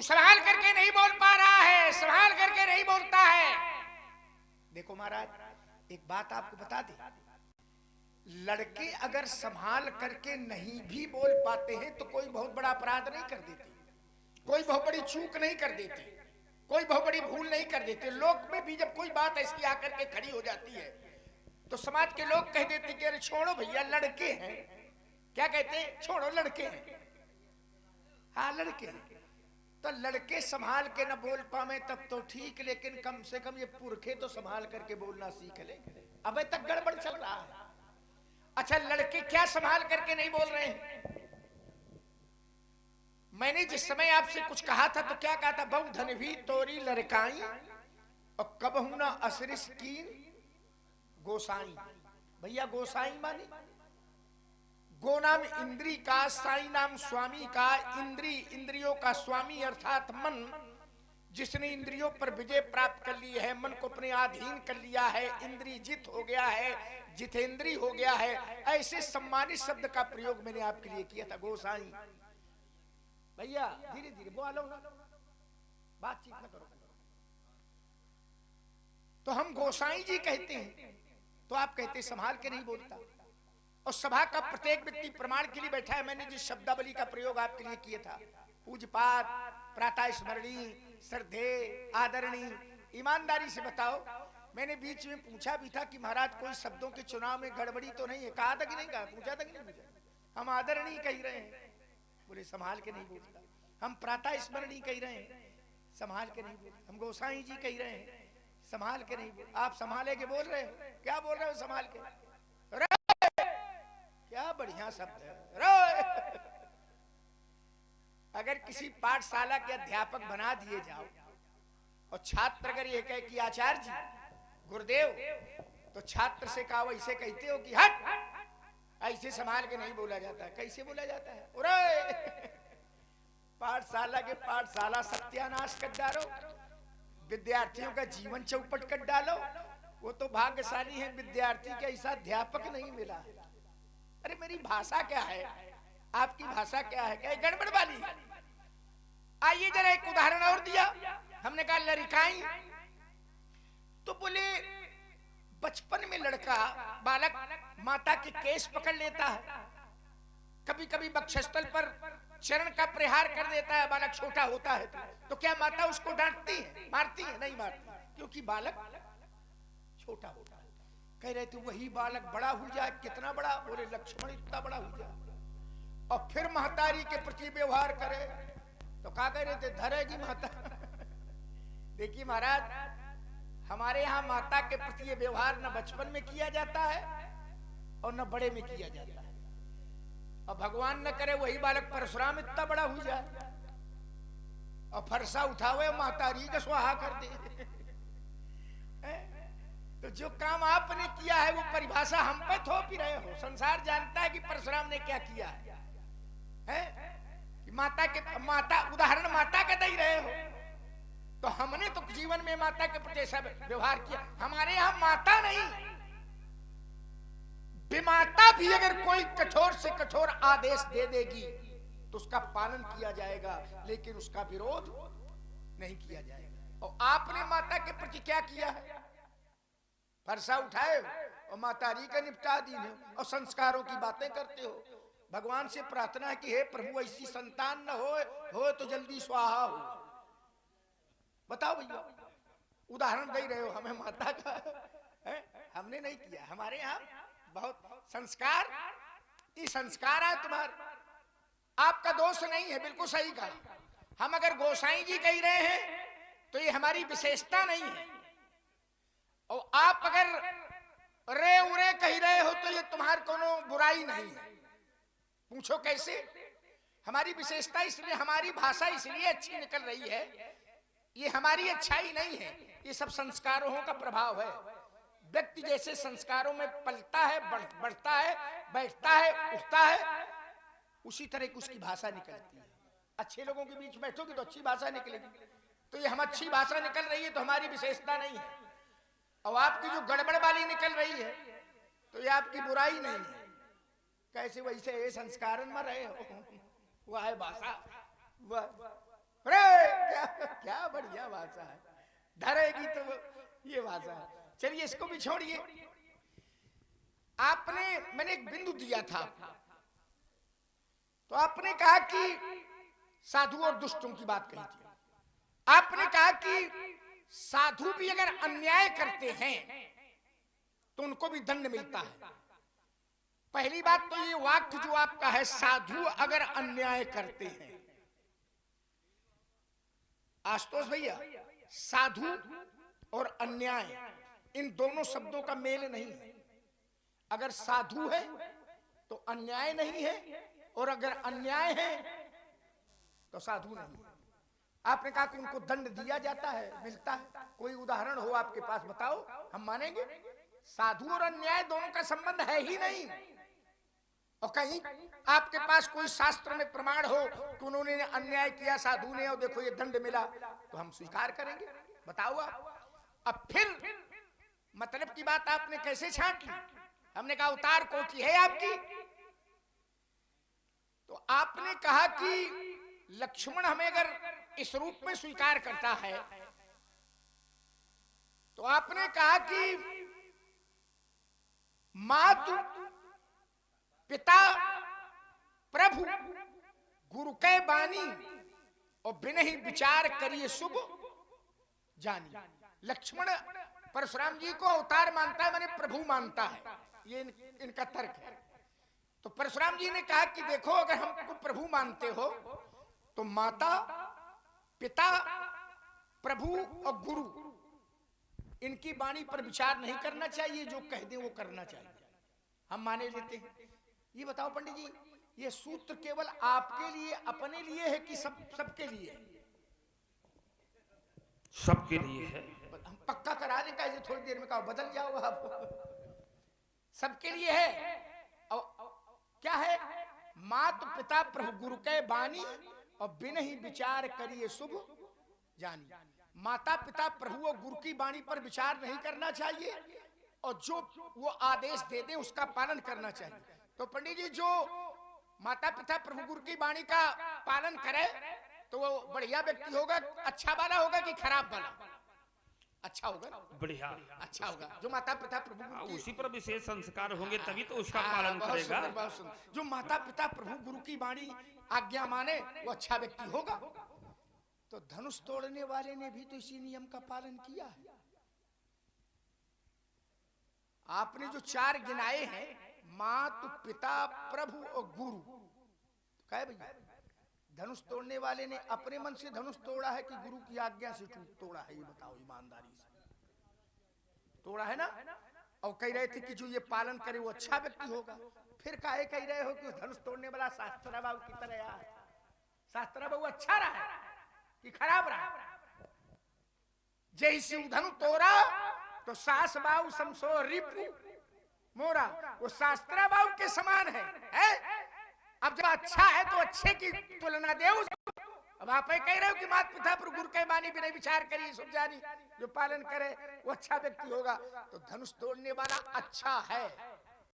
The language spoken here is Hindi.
संभाल करके नहीं बोल पा रहा है, संभाल करके नहीं बोलता है। देखो महाराज एक बात आपको बता दे, लड़के अगर संभाल करके नहीं भी बोल पाते हैं तो कोई बहुत बड़ा अपराध नहीं कर देते, कोई बहुत बड़ी चूक नहीं कर देते, कोई बहुत बड़ी भूल नहीं कर देते। लोक में भी जब कोई बात ऐसी आकर के खड़ी हो जाती है तो समाज के लोग कह देते कि अरे छोड़ो भैया लड़के हैं। क्या कहते हैं? छोड़ो लड़के हैं। हाँ लड़के हैं। तो लड़के संभाल के न बोल पावे तब तो ठीक, लेकिन कम से कम ये पुरखे तो संभाल करके बोलना सीख ले। अबे तक गड़बड़ चल रहा है। अच्छा लड़के क्या संभाल करके नहीं बोल रहे हैं? मैंने जिस समय आपसे कुछ कहा था तो क्या कहा था? बहु धन भी तोरी लड़काई और कब हूं ना असरिस की गोसाई। भैया गोसाई मानी गो नाम इंद्री का, साई नाम स्वामी का। इंद्री इंद्रियों का स्वामी अर्थात मन, जिसने इंद्रियों पर विजय प्राप्त कर ली है, मन को अपने अधीन कर लिया है, इंद्री जित हो गया है, जितेंद्री हो गया है, ऐसे सम्मानित शब्द का प्रयोग मैंने आपके लिए किया था गोसाई। भैया धीरे धीरे बोलो ना, बातचीत न करो। तो हम गोसाई जी कहते हैं तो आप कहते संभाल के नहीं बोलता। और सभा का प्रत्येक व्यक्ति प्रमाण के लिए बैठा है। मैंने जिस शब्दावली का प्रयोग आपके लिए किया था, पूज्यपात, प्रातः स्मरणीय, श्रद्धे, आदरणीय, ईमानदारी से बताओ। मैंने बीच में पूछा भी था कि महाराज कोई शब्दों के चुनाव में गड़बड़ी तो नहीं है? कहा था कि नहीं कहा? पूछा था कि नहीं पूछा? हम आदरणीय कह रहे हैं, बोले संभाल के नहीं बोलता। हम प्रातः स्मरणीय कह रहे हैं, संभाल के नहीं बोलता। हम गोसाई जी कह रहे हैं, संभाल के नहीं बोल। आप संभाले के बोल रहे हो? क्या बोल रहे हो संभाल के? क्या बढ़िया शब्द है। अगर किसी पाठशाला के अध्यापक बना दिए जाओ और छात्र अगर ये कहे कि आचार्य जी, गुरुदेव, तो छात्र से कहा वैसे कहते हो कि हट, ऐसे संभाल के नहीं बोला जाता है। कैसे बोला जाता है? अरे पाठशाला के पाठशाला सत्यानाश कर डालो, विद्यार्थियों का जीवन चौपट कर डालो। वो तो भाग्यशाली है विद्यार्थी के ऐसा अध्यापक नहीं मिला। अरे मेरी भाषा क्या है, आपकी भाषा क्या है? क्या गड़बड़ वाली? आइए जरा एक उदाहरण और दिया। हमने कहा लड़काई, तो बोले बचपन में लड़का बालक माता के केस पकड़ लेता है, कभी कभी वक्षस्थल पर चरण का प्रहार कर देता है। बालक छोटा होता है तो क्या माता उसको डांटती है, मारती है? नहीं मारती, क्योंकि बालक छोटा होता है। कह रहे थे वही बालक बड़ा हो जाए। कितना बड़ा? बोले लक्ष्मण इतना बड़ा हो जाए और फिर महतारी के प्रति व्यवहार करे। तो क्या कह रहे थे? धरेगी माता। देखिए महाराज, हमारे यहाँ माता के प्रति ये व्यवहार न बचपन में किया जाता है और न बड़े में किया जाता है। और भगवान न करे वही बालक परशुराम इतना बड़ा हो जाए और फरसा उठावे महतारी का स्वाहा कर दे। तो जो काम आपने किया है वो परिभाषा हम पे थोप ही रहे हो। संसार जानता है कि परशुराम ने क्या किया है? कि माता उदाहरण माता का दे ही रहे हो। तो हमने तो जीवन में माता के प्रति सब व्यवहार किया। हमारे यहाँ माता नहीं, विमाता भी अगर कोई कठोर से कठोर आदेश दे देगी तो उसका पालन किया जाएगा, लेकिन उसका विरोध नहीं किया जाएगा। और आपने माता के प्रति क्या किया है? फरसा उठाए और मातारी का निपटा दी और संस्कारों की बातें करते हो। भगवान से प्रार्थना है कि हे प्रभु ऐसी संतान न हो तो जल्दी स्वाहा हो। बताओ भैया, उदाहरण दे रहे हो हमें माता का है? हमने नहीं किया। हमारे यहाँ बहुत संस्कार, ये संस्कार है तुम्हारा, आपका दोष नहीं है। बिल्कुल सही कहा। हम अगर गोसाई जी कह रहे हैं तो ये हमारी विशेषता नहीं है, और आप अगर रे उरे कह रहे हो तो ये तुम्हारी कोनो बुराई नहीं है। पूछो कैसे? हमारी विशेषता इसलिए, हमारी भाषा इसलिए अच्छी निकल रही है। ये हमारी अच्छाई नहीं है, ये सब संस्कारों का प्रभाव है। व्यक्ति जैसे संस्कारों में पलता है, बढ़ता है, बैठता है, उठता है, उसी तरह की उसकी भाषा निकलती है। अच्छे लोगों के बीच बैठोगे तो अच्छी भाषा निकलेगी। तो ये हम अच्छी भाषा निकल रही है तो हमारी विशेषता नहीं है। और आपकी जो गड़बड़ वाली निकल रही है तो ये आपकी बुराई नहीं है। कैसे? वैसे ये संस्कार में रहे हो, वह है भाषा, वह अरे क्या क्या बढ़िया भाषा है, धरेगी तो ये भाषा है। चलिए इसको भी छोड़िए। आपने, मैंने एक बिंदु दिया था, तो आपने कहा कि साधु और दुष्टों की बात कही थी। आपने कहा कि साधु भी अगर अन्याय करते हैं तो उनको भी दंड मिलता है। पहली बात तो ये वाक्य जो आपका है, साधु अगर अन्याय करते हैं, आशुतोष भैया, साधु और अन्याय इन दोनों शब्दों का मेल नहीं है। अगर साधु है तो अन्याय नहीं है, और अगर अन्याय है तो साधु नहीं है। आपने कहा कि उनको दंड दिया जाता है, मिलता है। कोई उदाहरण हो आपके पास बताओ, हम मानेंगे। साधु और अन्याय दोनों का संबंध है ही नहीं। और कहीं आपके पास कोई शास्त्र में प्रमाण हो कि उन्होंने अन्याय किया साधु ने और देखो ये दंड मिला, तो हम स्वीकार करेंगे। बताओ आप। अब फिर मतलब की बात आपने कैसे छांट ली? हमने कहा उतार कोठी है आपकी, तो आपने कहा कि लक्ष्मण हमें अगर इस रूप में स्वीकार करता है, तो आपने कहा कि मातु पिता प्रभु गुरु के बानी और बिन ही विचार करिए शुभ जानी। लक्ष्मण परशुराम जी को अवतार मानता है, माने प्रभु मानता है, ये इनका तर्क है। तो परशुराम जी ने कहा कि देखो अगर हमको प्रभु मानते हो तो माता पिता प्रभु और गुरु इनकी वाणी पर विचार नहीं करना चाहिए, जो कह दे वो करना चाहिए। हम माने लेते हैं। ये बताओ पंडित जी, ये सूत्र केवल आपके लिए अपने लिए है कि सबके लिए है? सबके लिए है। हम पक्का करा दें, कैसे थोड़ी देर में कहा बदल जाओ आप। सबके लिए है। और क्या है? मात पिता प्रभु गुरु के बानी और बिन ही विचार करिए शुभ जानी। माता पिता प्रभु और गुरु की वाणी पर विचार नहीं करना चाहिए, और जो वो आदेश दे दे उसका पालन करना चाहिए। तो पंडित जी, जो माता पिता प्रभु गुरु की वाणी का पालन करे तो वो बढ़िया व्यक्ति होगा, अच्छा वाला होगा कि खराब वाला? अच्छा होगा, बढ़िया अच्छा होगा। जो माता पिता प्रभु गुरु की, उसी पर विशेष संस्कार होंगे तभी तो उसका पालन करेगा। बहुत सुंदर। जो माता पिता प्रभु गुरु की वाणी आज्ञा माने वो अच्छा व्यक्ति होगा। तो धनुष तोड़ने वाले ने भी तो इसी नियम का पालन किया है। आपने जो चार गिनाए हैं, मातु पिता प्रभु और गुरु, तो कहे भैया धनुष तोड़ने वाले ने अपने मन से धनुष तोड़ा है कि गुरु की आज्ञा से तोड़ा है? ये बताओ ईमानदारी से। तोड़ा है ना? और कह रहे थे कि जो ये पालन करे वो अच्छा व्यक्ति होगा। फिर काहे कह रहे हो कि धनुष तोड़ने वाला शास्त्रा बाबू की तरह है? शास्त्रा बाबू अच्छा रहा कि खराब रहा? जैसे धनु तोड़ा तो सास बाऊ समसो रिपु मोरा, वो शास्त्रा बाऊ के समान है? अब जब अच्छा है तो अच्छे की तुलना दे उसको। अब आप कह रहे हो कि माता पिता पर गुरु के बानी बिना विचार करिए शुभ जानी, जो पालन करे वो अच्छा व्यक्ति होगा। तो धनुष तोड़ने वाला अच्छा है,